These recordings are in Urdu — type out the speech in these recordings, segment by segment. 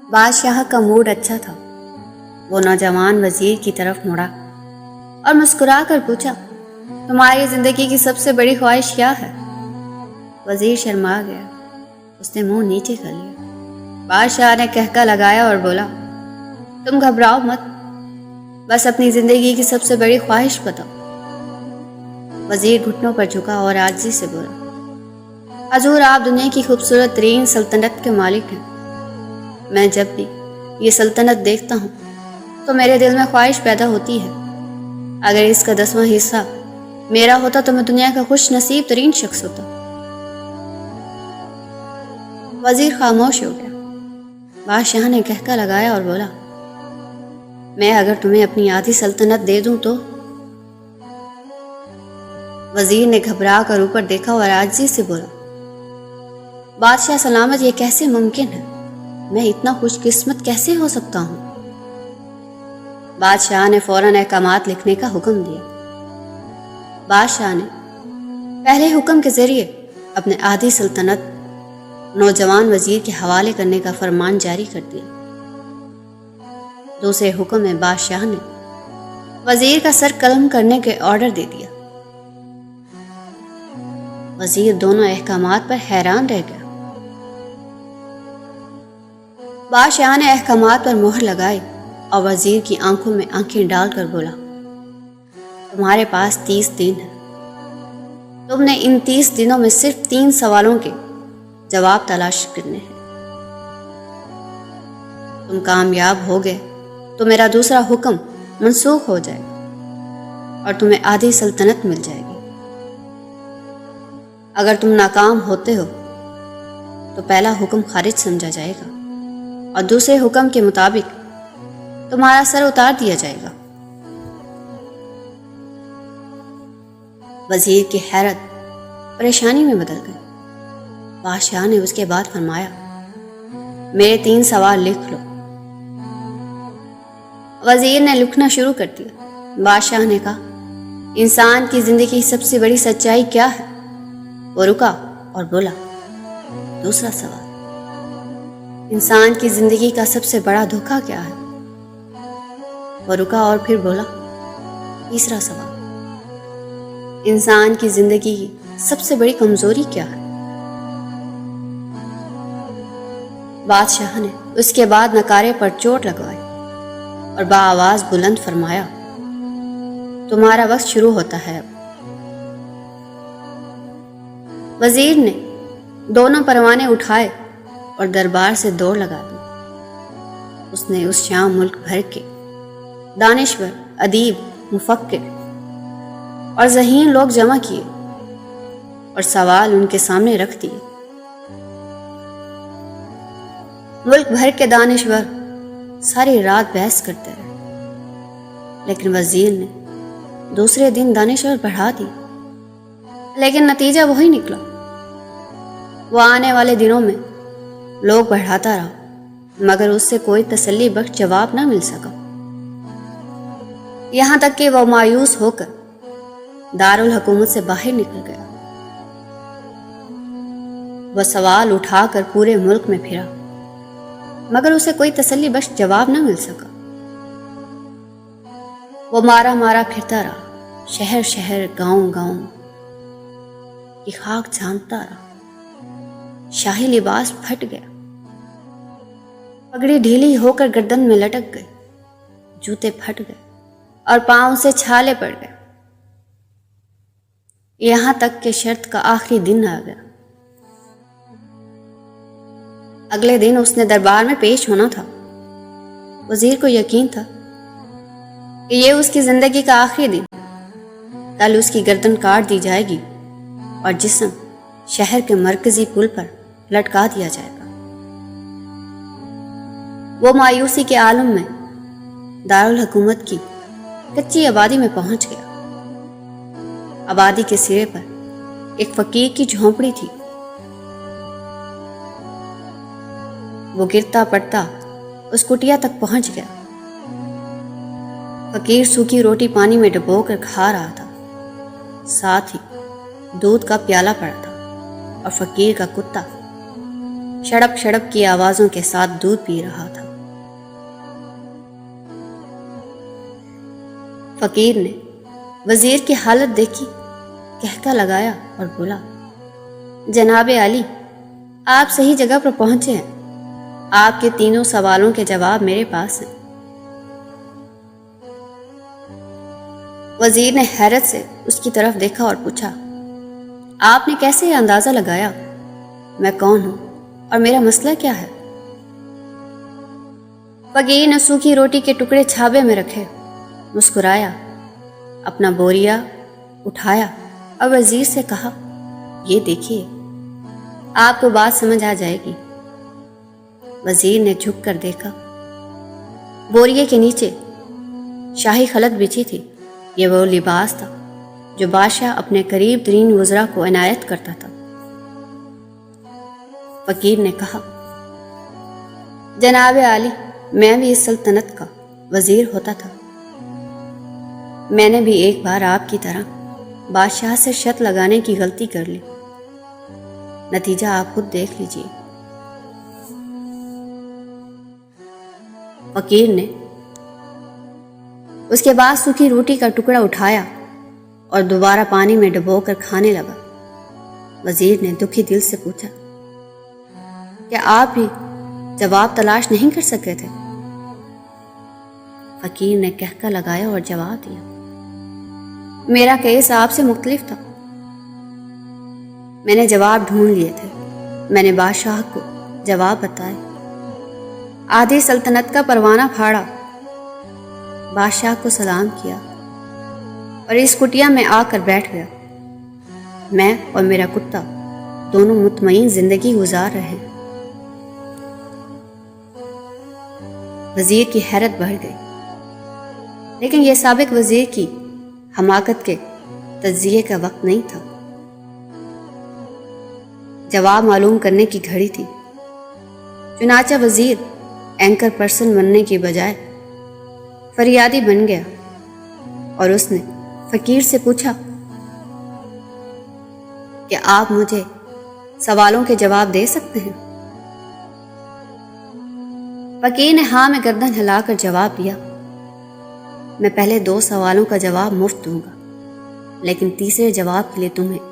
بادشاہ کا موڈ اچھا تھا۔ وہ نوجوان وزیر کی طرف مڑا اور مسکرا کر پوچھا، تمہاری زندگی کی سب سے بڑی خواہش کیا ہے؟ وزیر شرما گیا۔ اس نے منہ نیچے کر لیا۔ بادشاہ نے کہکا لگایا اور بولا، تم گھبراؤ مت، بس اپنی زندگی کی سب سے بڑی خواہش بتاؤ۔ وزیر گھٹنوں پر جھکا اور عاجزی سے بولا، حضور آپ دنیا کی خوبصورت ترین سلطنت کے مالک ہیں۔ میں جب بھی یہ سلطنت دیکھتا ہوں تو میرے دل میں خواہش پیدا ہوتی ہے، اگر اس کا 10واں حصہ میرا ہوتا تو میں دنیا کا خوش نصیب ترین شخص ہوتا۔ وزیر خاموش ہو گیا۔ بادشاہ نے کہکا لگایا اور بولا، میں اگر تمہیں اپنی آدھی سلطنت دے دوں تو؟ وزیر نے گھبرا کر اوپر دیکھا اور عاجزی سے بولا، بادشاہ سلامت، یہ کیسے ممکن ہے؟ میں اتنا خوش قسمت کیسے ہو سکتا ہوں؟ بادشاہ نے فوراً احکامات لکھنے کا حکم دیا۔ بادشاہ نے پہلے حکم کے ذریعے اپنے آدھی سلطنت نوجوان وزیر کے حوالے کرنے کا فرمان جاری کر دیا۔ دوسرے حکم میں بادشاہ نے وزیر کا سر قلم کرنے کے آرڈر دے دیا۔ وزیر دونوں احکامات پر حیران رہ گیا۔ بادشاہ نے احکامات پر مہر لگائی اور وزیر کی آنکھوں میں آنکھیں ڈال کر بولا، تمہارے پاس 30 دن ہے۔ تم نے ان 30 دنوں میں صرف 3 سوالوں کے جواب تلاش کرنے ہیں۔ تم کامیاب ہو گئے تو میرا دوسرا حکم منسوخ ہو جائے گا اور تمہیں آدھی سلطنت مل جائے گی۔ اگر تم ناکام ہوتے ہو تو پہلا حکم خارج سمجھا جائے گا اور دوسرے حکم کے مطابق تمہارا سر اتار دیا جائے گا۔ وزیر کی حیرت پریشانی میں بدل گئی۔ بادشاہ نے اس کے بعد فرمایا، میرے 3 سوال لکھ لو۔ وزیر نے لکھنا شروع کر دیا۔ بادشاہ نے کہا، انسان کی زندگی کی سب سے بڑی سچائی کیا ہے؟ وہ رکا اور بولا، دوسرا سوال۔ انسان کی زندگی کا سب سے بڑا دھوکہ کیا ہے؟ وہ رکا اور پھر بولا، تیسرا سوال۔ انسان کی زندگی کی سب سے بڑی کمزوری کیا ہے؟ بادشاہ نے اس کے بعد نکارے پر چوٹ لگوائی اور بآواز بلند فرمایا، تمہارا وقت شروع ہوتا ہے اب۔ وزیر نے دونوں پروانے اٹھائے اور دربار سے دوڑ لگا دی۔ اس نے اس شام ملک بھر کے دانشور، ادیب، مفکر اور ذہین لوگ جمع کیے اور سوال ان کے سامنے رکھ دیے۔ ملک بھر کے دانشور ساری رات بحث کرتے رہے، لیکن وزیر نے دوسرے دن دانشور بڑھا دی، لیکن نتیجہ وہی نکلا۔ وہ آنے والے دنوں میں لوگ بڑھاتا رہا، مگر اس سے کوئی تسلی بخش جواب نہ مل سکا، یہاں تک کہ وہ مایوس ہو کر دارالحکومت سے باہر نکل گیا۔ وہ سوال اٹھا کر پورے ملک میں پھرا، مگر اسے کوئی تسلی بخش جواب نہ مل سکا۔ وہ مارا مارا پھرتا رہا، شہر شہر، گاؤں گاؤں کی خاک جھانکتا رہا۔ شاہی لباس پھٹ گیا، پگڑی ڈھیلی ہو کر گردن میں لٹک گئی، جوتے پھٹ گئے اور پاؤں سے چھالے پڑ گئے، یہاں تک کہ شرط کا آخری دن آ گیا۔ اگلے دن اس نے دربار میں پیش ہونا تھا۔ وزیر کو یقین تھا کہ یہ اس کی زندگی کا آخری دن، کل اس کی گردن کاٹ دی جائے گی اور جسم شہر کے مرکزی پل پر لٹکا دیا جائے گا۔ وہ مایوسی کے عالم میں دارالحکومت کی کچی آبادی میں پہنچ گیا۔ آبادی کے سرے پر ایک فقیر کی جھونپڑی تھی۔ وہ گرتا پڑتا اس کٹیا تک پہنچ گیا۔ فقیر سوکھی روٹی پانی میں ڈبو کر کھا رہا تھا، ساتھ ہی دودھ کا پیالہ پڑا تھا اور فقیر کا کتا شڑپ شڑپ کی آوازوں کے ساتھ دودھ پی رہا تھا۔ فقیر نے وزیر کی حالت دیکھی، کہکا لگایا اور بولا، جناب عالی، آپ صحیح جگہ پر پہنچے ہیں، آپ کے تینوں سوالوں کے جواب میرے پاس ہیں۔ وزیر نے حیرت سے اس کی طرف دیکھا اور پوچھا، آپ نے کیسے یہ اندازہ لگایا میں کون ہوں اور میرا مسئلہ کیا ہے؟ فقیر نے سوکھی روٹی کے ٹکڑے چھابے میں رکھے، مسکرایا، اپنا بوریا اٹھایا اور وزیر سے کہا، یہ دیکھیے، آپ کو بات سمجھ آ جائے گی۔ وزیر نے جھک کر دیکھا، بوریے کے نیچے شاہی خلط بچھی تھی۔ یہ وہ لباس تھا جو بادشاہ اپنے قریب ترین وزراء کو عنایت کرتا تھا۔ فقیر نے کہا، جناب عالی، میں بھی اس سلطنت کا وزیر ہوتا تھا۔ میں نے بھی ایک بار آپ کی طرح بادشاہ سے شرط لگانے کی غلطی کر لی، نتیجہ آپ خود دیکھ لیجئے۔ فقیر نے اس کے بعد سوکھی روٹی کا ٹکڑا اٹھایا اور دوبارہ پانی میں ڈبو کر کھانے لگا۔ وزیر نے دکھی دل سے پوچھا، کیا آپ بھی جواب تلاش نہیں کر سکے تھے؟ فقیر نے کہکا لگایا اور جواب دیا، میرا کیس آپ سے مختلف تھا۔ میں نے جواب ڈھونڈ لیے تھے، میں نے بادشاہ کو جواب بتائے، آدھی سلطنت کا پروانہ پھاڑا، بادشاہ کو سلام کیا اور اس کٹیا میں آ کر بیٹھ گیا۔ میں اور میرا کتا دونوں مطمئن زندگی گزار رہے ہیں۔ وزیر کی حیرت بڑھ گئی، لیکن یہ سابق وزیر کی حماقت کے تجزیے کا وقت نہیں تھا۔ جواب معلوم کرنے کی گھڑی تھی۔ چنانچہ وزیر اینکر پرسن بننے کی بجائے فریادی بن گیا اور اس نے فقیر سے پوچھا کہ آپ مجھے سوالوں کے جواب دے سکتے ہیں؟ فقیر نے ہاں میں گردن ہلا کر جواب دیا، میں پہلے 2 سوالوں کا جواب مفت دوں گا، لیکن تیسرے جواب کے لیے تمہیں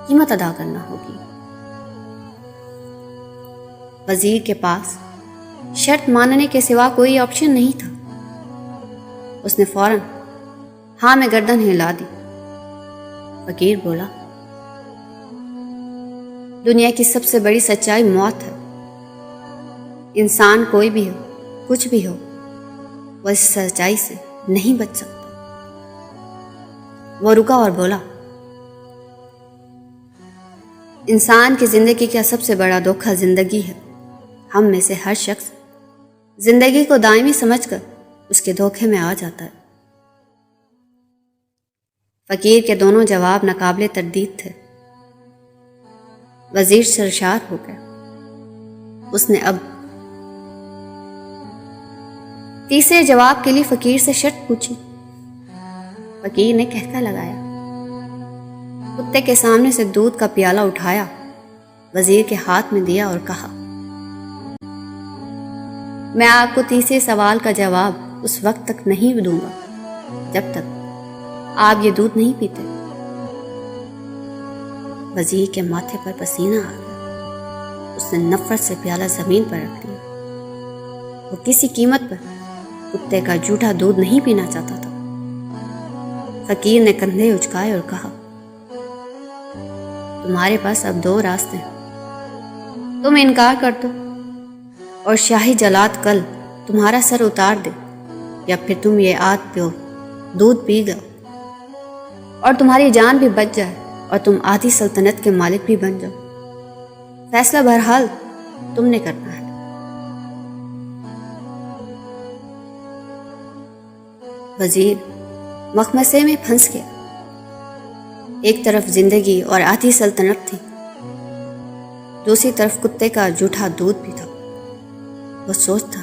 قیمت ادا کرنا ہوگی۔ وزیر کے پاس شرط ماننے کے سوا کوئی آپشن نہیں تھا۔ اس نے فوراً ہاں میں گردن ہلا دی۔ فقیر بولا، دنیا کی سب سے بڑی سچائی موت ہے۔ انسان کوئی بھی ہو، کچھ بھی ہو، وہ اس سچائی سے نہیں بچ سکتا۔ وہ رکا اور بولا، انسان کی زندگی کا سب سے بڑا دھوکہ زندگی ہے۔ ہم میں سے ہر شخص زندگی کو دائمی سمجھ کر اس کے دھوکے میں آ جاتا ہے۔ فقیر کے دونوں جواب ناقابل تردید تھے۔ وزیر سرشار ہو گیا۔ اس نے اب تیسرے جواب کے لیے فقیر سے شرط پوچھی۔ فقیر نے کہکا لگایا، کتے کے سامنے سے دودھ کا پیالہ اٹھایا، وزیر کے ہاتھ میں دیا اور کہا، میں آپ کو تیسرے سوال کا جواب اس وقت تک نہیں دوں گا جب تک آپ یہ دودھ نہیں پیتے۔ وزیر کے ماتھے پر پسینہ آ گیا۔ اس نے نفرت سے پیالہ زمین پر رکھ لیا۔ وہ کسی قیمت پر کتے کا جھوٹا دودھ نہیں پینا چاہتا تھا۔ فقیر نے کندھے اچکائے اور کہا، تمہارے پاس اب 2 راستے ہیں، تم انکار کر دو اور شاہی جلاد کل تمہارا سر اتار دے، یا پھر تم یہ آدھ پیو دودھ پی گاؤ اور تمہاری جان بھی بچ جائے اور تم آدھی سلطنت کے مالک بھی بن جاؤ۔ فیصلہ بہرحال تم نے کرنا ہے۔ وزیر مخمصے میں پھنس گیا۔ ایک طرف زندگی اور آدھی سلطنت تھی، دوسری طرف کتے کا جھوٹا دودھ بھی تھا۔ وہ سوچتا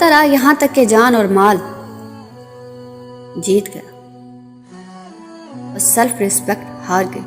رہا یہاں تک کہ جان اور مال جیت گیا اور سیلف ریسپیکٹ ہار گئی۔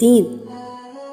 3